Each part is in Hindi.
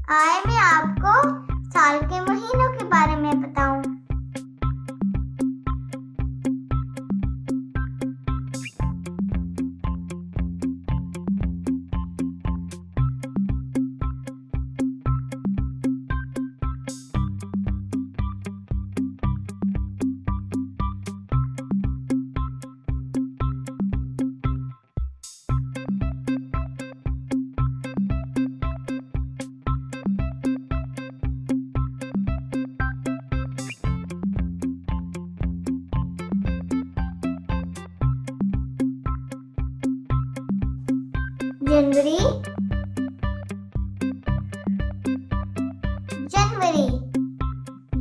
आए मैं आपको साल के महीनों के बारे में बताऊं। जनवरी जनवरी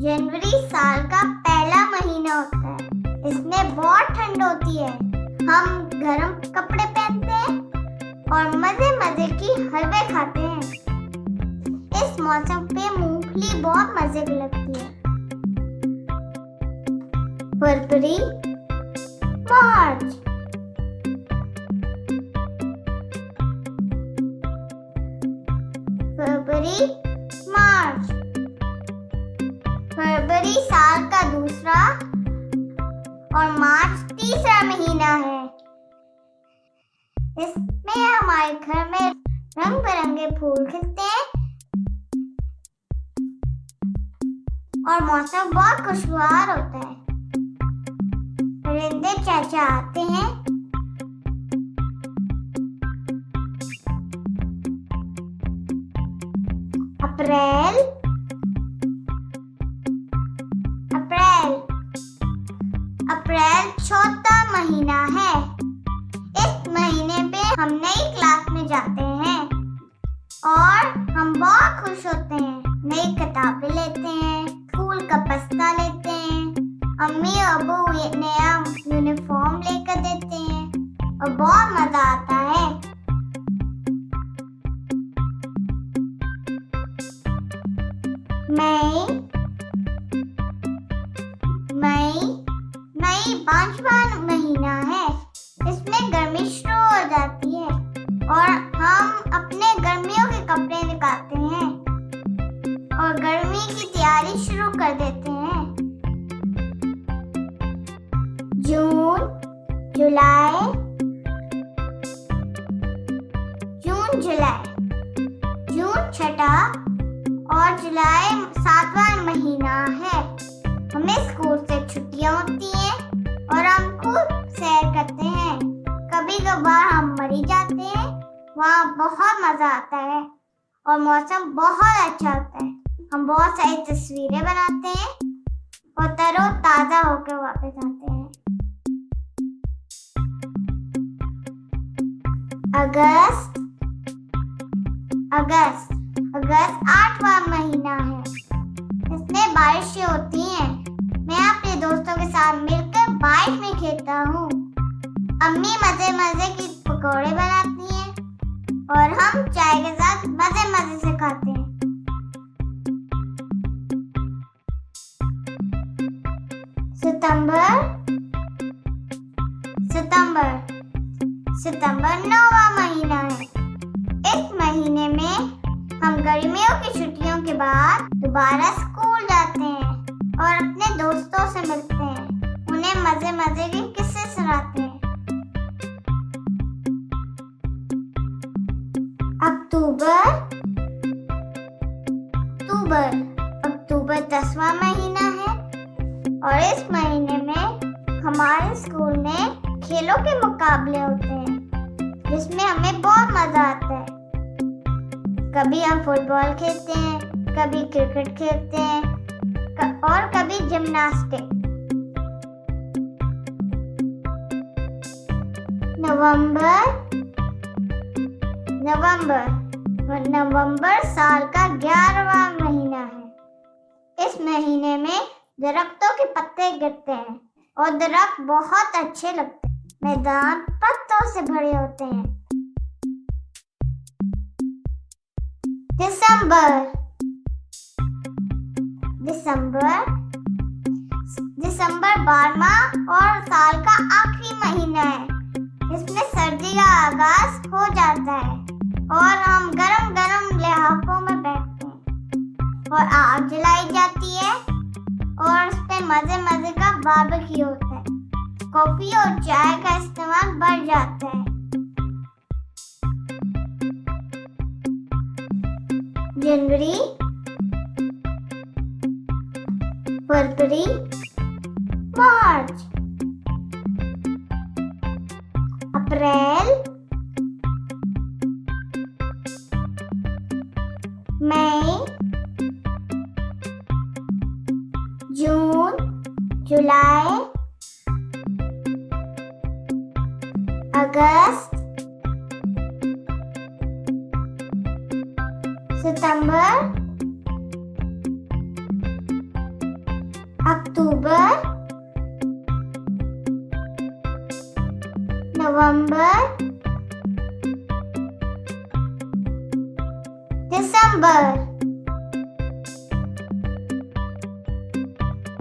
जनवरी साल का पहला महीना होता है। इसमें बहुत ठंड होती है। हम गर्म कपड़े पहनते हैं और मजे मजे की हलवे खाते हैं। इस मौसम पे मूंगफली बहुत मजे की लगती है। फरवरी मार्च फरवरी मार्च फरवरी साल का दूसरा और मार्च तीसरा महीना है। इसमें हमारे घर में रंग बिरंगे फूल खिलते हैं और मौसम बहुत खुशगवार होता है। परिंदे चहचहाते हैं। अप्रैल अप्रैल अप्रैल चौथा महीना है। इस महीने पे हम नई क्लास में जाते हैं और हम बहुत खुश होते हैं। नई किताबें लेते हैं, स्कूल का बस्ता लेते हैं, अम्मी अबू नया यूनिफॉर्म लेकर देते हैं और बहुत मजा आता है। मई पांचवा महीना है। इसमें गर्मी शुरू हो जाती है और हम अपने गर्मियों के कपड़े निकालते हैं और गर्मी की तैयारी शुरू कर देते हैं। जून जुलाई जून छठा और जुलाई सातवां महीना है। हमें स्कूल से छुट्टियां होती हैं और हम खूब सैर करते हैं। कभी कभार हम मरी जाते हैं। वहाँ बहुत मजा आता है और मौसम बहुत अच्छा होता है। हम बहुत सारी तस्वीरें बनाते हैं और तरोताजा होकर वापस आते हैं। अगस्त आठवां महीना है। इसमें बारिशें होती हैं। मैं अपने दोस्तों के साथ मिलकर बारिश में खेलता हूँ। अम्मी मजे मजे की पकौड़े बनाती हैं और हम चाय के साथ मजे मजे से खाते हैं। सितंबर नौवां महीना है। इस महीने में हम गर्मियों की छुट्टियों के बाद दोबारा स्कूल जाते हैं और अपने दोस्तों से मिलते हैं। उन्हें मजे मजे के किस्से सुनाते हैं। अक्टूबर 10वां महीना है और इस महीने में हमारे स्कूल में खेलों के मुकाबले होते हैं जिसमें हमें बहुत मजा आता है। कभी हम फुटबॉल खेलते हैं, कभी क्रिकेट खेलते हैं और कभी जिम्नास्टिक। नवंबर साल का 11वां महीना है। इस महीने में दरख्तों के पत्ते गिरते हैं और दरख्त बहुत अच्छे लगते हैं। मैदान पत्तों से भरे होते हैं। दिसंबर 12वां और साल का आखिरी महीना है। इसमें सर्दी का आगाज हो जाता है और हम गरम गरम लिहाफों में बैठते हैं। और आग जलाई जाती है और उस पे मजे मजे का बारबेक्यू होता है। कॉफी और चाय का इस्तेमाल बढ़ जाता है। जनवरी, फरवरी, मार्च, अप्रैल, मई, जून, जुलाई, अगस्त, सितंबर, अक्टूबर, नवंबर, दिसंबर।